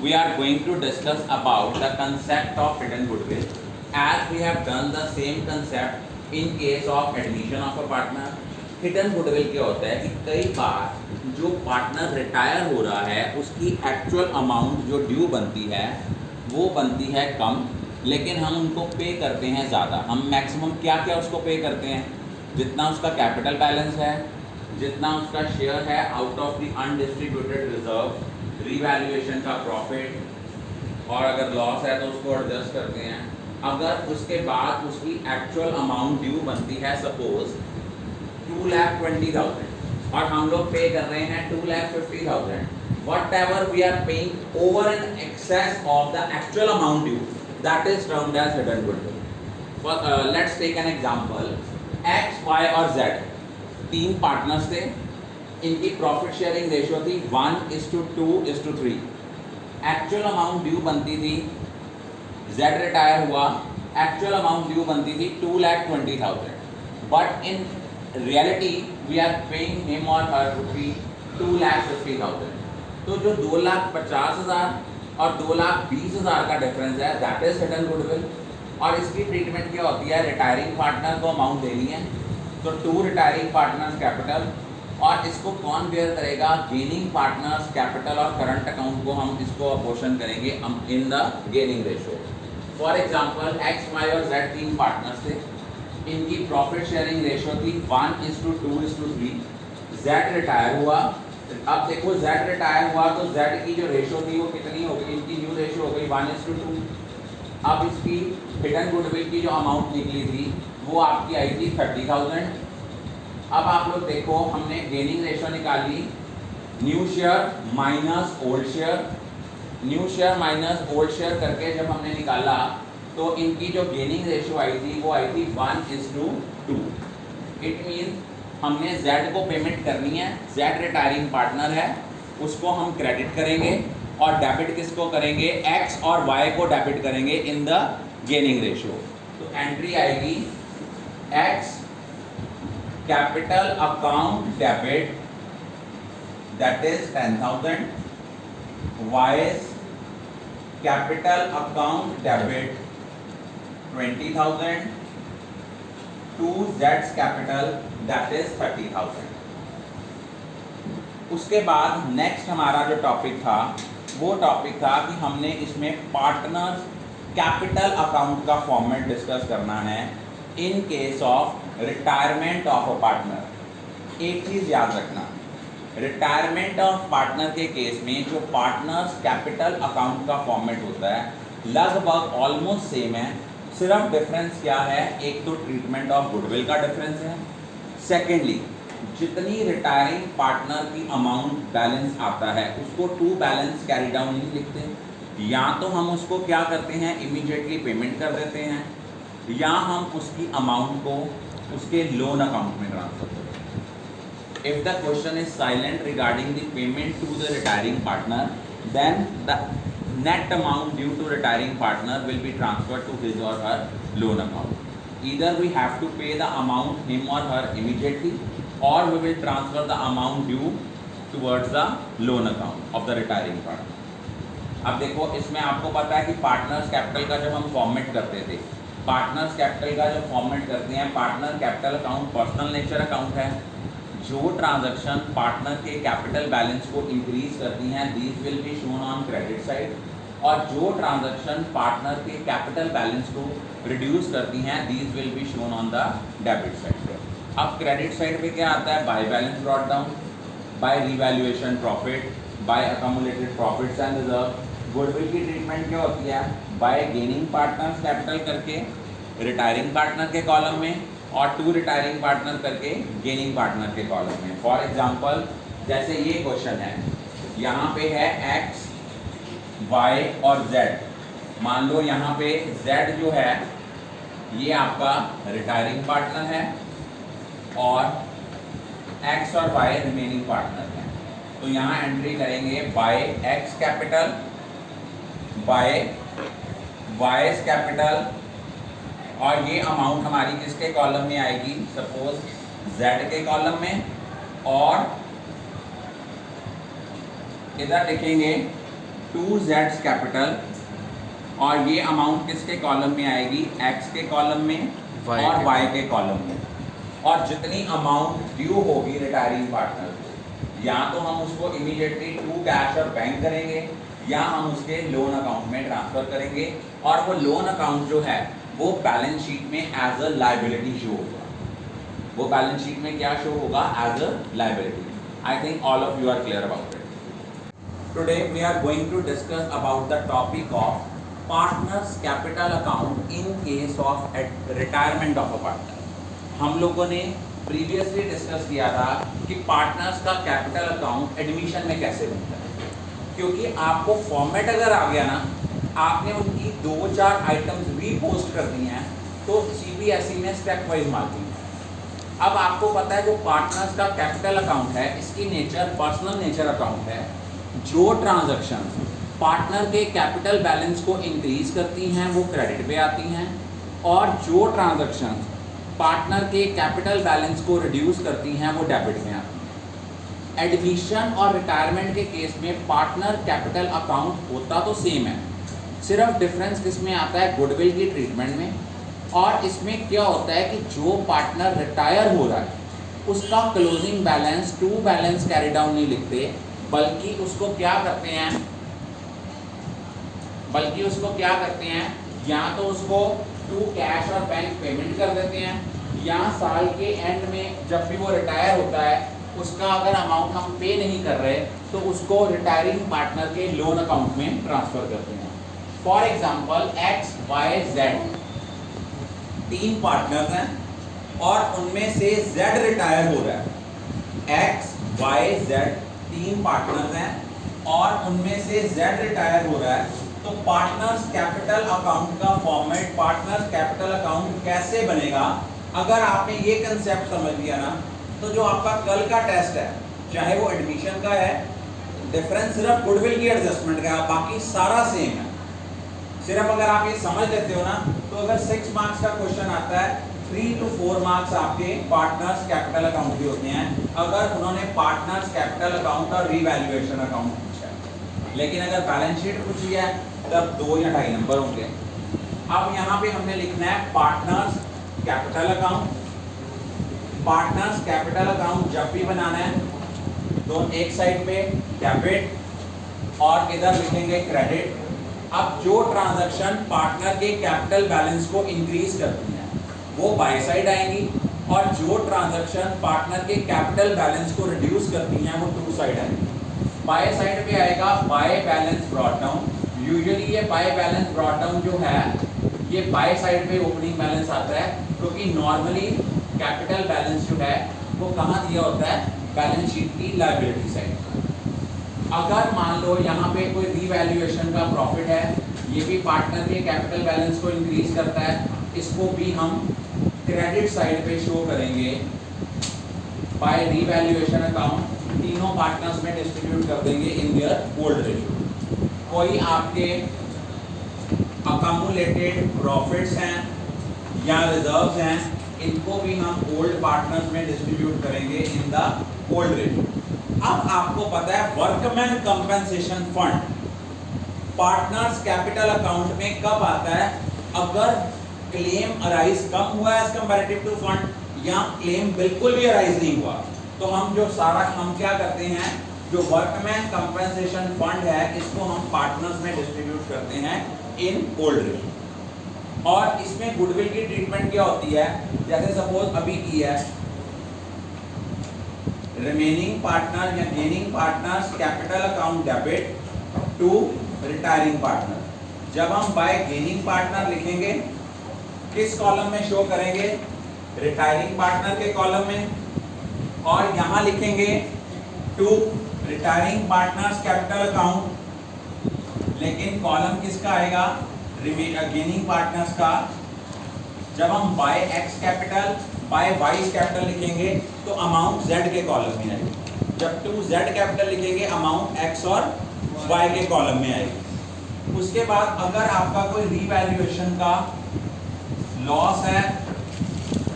we are going to discuss about the concept of hidden goodwill, as we have done the same concept in case of admission of a partner. Hidden goodwill क्या होता है कि कई बार जो partner retire हो रहा है उसकी एक्चुअल अमाउंट जो ड्यू बनती है वो बनती है कम, लेकिन हम उनको पे करते हैं ज़्यादा। हम मैक्सिमम क्या क्या उसको पे करते हैं, जितना उसका कैपिटल बैलेंस है, जितना उसका शेयर है out of the undistributed reserve, revaluation का प्रॉफिट, और अगर लॉस है तो उसको एडजस्ट करते हैं। अगर उसके बाद उसकी एक्चुअल अमाउंट ड्यू बनती है सपोज 2,20,000 और हम लोग पे कर रहे हैं 2,50,000, whatever we are paying over and excess of the actual amount due, that is termed as hidden goodwill. Let's take an example. X, Y और Z तीन पार्टनर्स थे, इनकी प्रॉफिट शेयरिंग रेशियो थी 1:2:3। एक्चुअल अमाउंट ड्यू बनती थी, Z retire हुआ, actual amount due बनती थी 2,20,000, but in reality we are paying him और हर ₹2,50,000। तो जो 2,50,000 और 2,20,000 का डिफरेंस है दैट इज हिडन गुडविल। और इसकी ट्रीटमेंट क्या होती है, रिटायरिंग पार्टनर को अमाउंट देनी है तो 2 रिटायरिंग पार्टनर्स कैपिटल, और इसको कौन बेयर करेगा, गेनिंग पार्टनर्स कैपिटल और करंट अकाउंट को हम इसको अपोर्शन करेंगे in the gaining ratio. For example X, Y और Z तीन पार्टनर्स थे, इनकी प्रॉफिट शेयरिंग रेशियो थी 1:2:3। Z रिटायर हुआ, अब देखो Z रिटायर हुआ तो Z की जो रेशियो थी वो कितनी हो गई, इनकी न्यू रेशियो हो गई 1:2। अब इसकी हिडन गुडविल की जो अमाउंट निकली थी वो आपकी आई थी 30,000। अब आप लोग देखो, हमने गेनिंग रेशियो निकाली, new share minus old share, new share minus old share करके जब हमने निकाला तो इनकी जो गेनिंग रेशियो आई थी वो आई थी 1:2। इट मीन्स हमने Z को पेमेंट करनी है, Z रिटायरिंग पार्टनर है, उसको हम क्रेडिट करेंगे, और डेबिट किसको करेंगे, X और Y को डेबिट करेंगे इन द गेनिंग रेशियो। तो एंट्री आएगी X capital account debit that is 10,000, Y capital account debit 20,000 to Z's capital that is 30,000। उसके बाद नेक्स्ट हमारा जो टॉपिक था वो टॉपिक था कि हमने इसमें पार्टनर्स कैपिटल अकाउंट का फॉर्मेट डिस्कस करना है इन case of retirement of a partner. एक चीज़ याद रखना, रिटायरमेंट ऑफ पार्टनर के केस में जो पार्टनर्स कैपिटल अकाउंट का फॉर्मेट होता है लगभग ऑलमोस्ट सेम है, सिर्फ डिफरेंस क्या है, एक तो ट्रीटमेंट ऑफ गुडविल का डिफरेंस है, सेकेंडली जितनी रिटायरिंग पार्टनर की अमाउंट बैलेंस आता है उसको टू बैलेंस कैरी डाउन नहीं लिखते, या तो हम उसको क्या करते हैं इमीडिएटली पेमेंट कर देते हैं, या हम उसकी अमाउंट को उसके लोन अकाउंट में ट्रांसफर करते हैं। If the question is silent regarding the payment to the retiring partner, then the net amount due to retiring partner will be transferred to his or her loan account. Either we have to pay the amount him or her immediately, or we will transfer the amount due towards the loan account of the retiring partner. अब देखो, इसमें आपको पता है कि partners capital का जब हम फॉर्मेट करते थे, पार्टनर्स कैपिटल का जब फॉर्मेट करते हैं, partner capital account personal nature account है, जो ट्रांजैक्शन पार्टनर के कैपिटल बैलेंस को इंक्रीज करती हैं these will be shown on credit side, और जो ट्रांजैक्शन पार्टनर के कैपिटल बैलेंस को रिड्यूस करती हैं these will be shown on the debit side. अब क्रेडिट साइड पे क्या आता है, by balance brought down, by revaluation profit, by accumulated profits and reserve. Goodwill की ट्रीटमेंट क्या होती है, बाय गेनिंग पार्टनर्स कैपिटल करके रिटायरिंग पार्टनर के कॉलम में, और टू रिटायरिंग पार्टनर करके गेनिंग पार्टनर के कॉलम में। फॉर एग्जांपल जैसे ये क्वेश्चन है, यहाँ पे है X, Y और Z, मान लो यहाँ पे Z जो है ये आपका रिटायरिंग पार्टनर है और X और Y रिमेनिंग पार्टनर है। तो यहाँ एंट्री करेंगे by X capital, by Y's capital, और ये अमाउंट हमारी किसके कॉलम में आएगी, सपोज Z के कॉलम में, और इधर लिखेंगे 2z कैपिटल, और ये अमाउंट किसके कॉलम में आएगी, x के कॉलम में और y के कॉलम में। और जितनी अमाउंट ड्यू होगी रिटायरिंग पार्टनर को, या तो हम उसको इमीडिएटली टू कैश और बैंक करेंगे, या हम उसके लोन अकाउंट में ट्रांसफर करेंगे, और वो लोन अकाउंट जो है वो बैलेंस शीट में एज अ लायबिलिटी शो होगा। वो बैलेंस शीट में क्या शो होगा, as a liability. I think all of you are clear about it. Today we are going to discuss about the topic of partners capital account in case of retirement of a partner. हम लोगों ने previously discuss किया था कि partners का capital account admission में कैसे बनता है, क्योंकि आपको फॉर्मेट अगर आ गया ना, आपने उनकी 2-4 आइटम्स भी पोस्ट कर दी हैं, तो CBSE में स्टेप वाइज मार्किंग है। अब आपको पता है जो पार्टनर्स का कैपिटल अकाउंट है, इसकी नेचर पर्सनल नेचर अकाउंट है। जो ट्रांजैक्शन पार्टनर के कैपिटल बैलेंस को इंक्रीज करती हैं वो क्रेडिट पे आती हैं, और जो ट्रांजैक्शन पार्टनर के कैपिटल बैलेंस को रिड्यूस करती हैं वो डेबिट में आती हैं। एडमिशन और रिटायरमेंट के केस में पार्टनर कैपिटल अकाउंट होता तो सेम है, सिर्फ डिफरेंस किसमें आता है, गुडविल की ट्रीटमेंट में। और इसमें क्या होता है कि जो पार्टनर रिटायर हो रहा है उसका closing balance to balance carry down नहीं लिखते, बल्कि उसको क्या करते हैं, या तो उसको टू कैश और बैंक पेमेंट कर देते हैं, या साल के एंड में जब भी वो रिटायर होता है उसका अगर अमाउंट हम पे नहीं कर रहे तो उसको रिटायरिंग पार्टनर के लोन अकाउंट में ट्रांसफर करते हैं। फॉर एग्जाम्पल XYZ 3 पार्टनर्स हैं और उनमें से Z रिटायर हो रहा है। XYZ 3 पार्टनर्स हैं और उनमें से Z रिटायर हो रहा है, तो पार्टनर्स कैपिटल अकाउंट का फॉर्मेट, पार्टनर्स कैपिटल अकाउंट कैसे बनेगा, अगर आपने ये कंसेप्ट समझ लिया ना, तो जो आपका कल का टेस्ट है, चाहे वो एडमिशन का है, डिफरेंस सिर्फ गुडविल की एडजस्टमेंट का है, बाकी सारा सेम है। सिर्फ अगर आप ये समझ लेते हो ना, तो अगर 6 मार्क्स का क्वेश्चन आता है, 3 to 4 मार्क्स आपके पार्टनर्स कैपिटल अकाउंट के होते हैं, अगर उन्होंने पार्टनर्स कैपिटल अकाउंट और रीवैल्यूएशन अकाउंट पूछा है। लेकिन अगर बैलेंस शीट पूछी है तब 2 या 2.5 नंबर होंगे। अब यहाँ पे हमने लिखना है partners capital account. Partners capital account जब भी बनाना है तो एक साइड पे डेबिट और इधर लिखेंगे क्रेडिट। अब जो ट्रांजैक्शन पार्टनर के कैपिटल बैलेंस को इंक्रीज करती हैं वो बाय साइड आएंगी, और जो ट्रांजैक्शन पार्टनर के कैपिटल बैलेंस को रिड्यूस करती हैं वो टू साइड आएंगी। बाय साइड पे आएगा bye balance brought down. Usually ये बाय बैलेंस ब्रॉट डाउन जो है ये बाय साइड पे ओपनिंग बैलेंस आता है, क्योंकि नॉर्मली कैपिटल बैलेंस जो है वो कहाँ दिया होता है, बैलेंस शीट की लायबिलिटी साइड। अगर मान लो यहाँ पे कोई रीवैल्यूएशन का प्रॉफिट है, ये भी पार्टनर के कैपिटल बैलेंस को इंक्रीज करता है, इसको भी हम क्रेडिट साइड पे शो करेंगे बाय रीवैल्यूएशन अकाउंट। तीनों पार्टनर्स में डिस्ट्रीब्यूट कर देंगे इन देयर ओल्ड रेशियो। कोई आपके अकामुलेटेड प्रॉफिट्स हैं या रिजर्व्स हैं, इनको भी हम ओल्ड पार्टनर्स में डिस्ट्रीब्यूट करेंगे इन द ओल्ड रेशियो। अब आपको पता है workman compensation fund partners capital account में कब आता है, अगर क्लेम अराइज कम हुआ एज कंपैरेटिव टू फंड, या क्लेम बिल्कुल भी अराइज नहीं हुआ, तो हम क्या करते हैं, जो वर्कमैन कंपनसेशन फंड है इसको हम पार्टनर्स में डिस्ट्रीब्यूट करते हैं इन ओल्ड रेशियो। और इसमें गुडविल की ट्रीटमेंट क्या होती है, जैसे सपोज अभी की है रिमेनिंग पार्टनर या gaining partners capital account debit to retiring partner. जब हम बाय गेनिंग पार्टनर लिखेंगे किस कॉलम में शो करेंगे, रिटायरिंग पार्टनर के कॉलम में, और यहाँ लिखेंगे to retiring partners capital account, लेकिन कॉलम किसका आएगा, गेनिंग पार्टनर्स का। जब हम by X capital by Y capital लिखेंगे तो अमाउंट जेड के कॉलम में आएगी। जब टू जेड कैपिटल लिखेंगे अमाउंट एक्स और वाई के कॉलम में आएगी। उसके बाद अगर आपका कोई रीवैल्यूएशन का लॉस है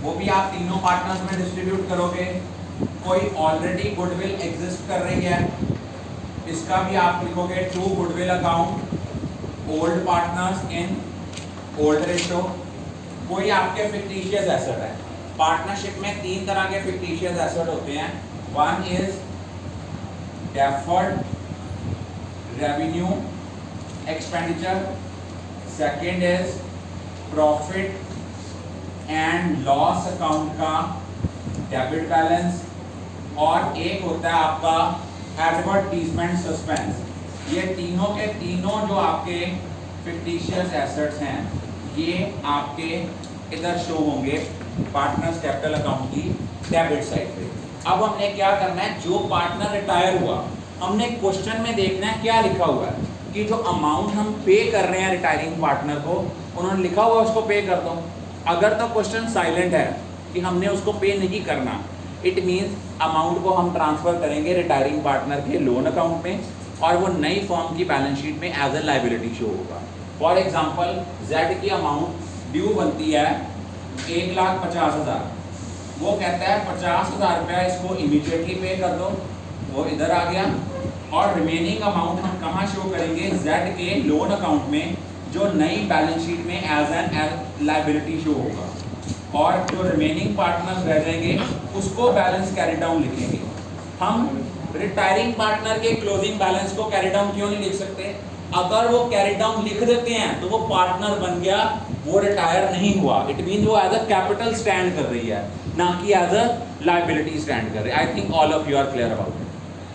वो भी आप तीनों पार्टनर्स में डिस्ट्रीब्यूट करोगे। कोई ऑलरेडी गुडविल एग्जिस्ट कर रही है इसका भी आप लिखोगे to goodwill account, old partners in old ratio. कोई आपके फिक्टिशियस एसेट है, पार्टनरशिप में तीन तरह के फिक्टिशियस एसेट होते हैं। One is deferred revenue expenditure, second is profit and loss account का डेबिट बैलेंस, और एक होता है आपका एडवर्टीजमेंट सस्पेंस। ये तीनों के तीनों जो आपके फिक्टिशियस एसेट्स हैं ये आपके इधर शो होंगे पार्टनर्स कैपिटल अकाउंट की डेबिट साइड पे। अब हमने क्या करना है, जो पार्टनर रिटायर हुआ हमने क्वेश्चन में देखना है क्या लिखा हुआ है कि जो अमाउंट हम पे कर रहे हैं रिटायरिंग पार्टनर को, उन्होंने लिखा हुआ है उसको पे कर दो। अगर तो क्वेश्चन साइलेंट है कि हमने उसको पे नहीं करना, इट मीन्स अमाउंट को हम ट्रांसफर करेंगे रिटायरिंग पार्टनर के लोन अकाउंट में और वो नई फर्म की बैलेंस शीट में एज ए लाइबिलिटी शो होगा। फॉर एग्जाम्पल जेड की अमाउंट ड्यू बनती है 1,50,000, वो कहता है 50,000 रुपया इसको इमीडिएटली पे कर दो, वो इधर आ गया। और रिमेनिंग अमाउंट हम कहाँ शो करेंगे, जेड के लोन अकाउंट में जो नई बैलेंस शीट में एज एन लाइबिलिटी शो होगा। और जो रिमेनिंग पार्टनर्स रह जाएंगे उसको बैलेंस कैरी डाउन लिखेंगे। हम रिटायरिंग पार्टनर के क्लोजिंग बैलेंस को कैरी डाउन क्यों नहीं लिख सकते? अगर वो कैरी डाउन लिख देते हैं तो वो पार्टनर बन गया, वो रिटायर नहीं हुआ। इट मीन वो एज अ कैपिटल स्टैंड कर रही है, ना कि एज अ लाइबिलिटी स्टैंड कर रही है। I think all of you are clear about.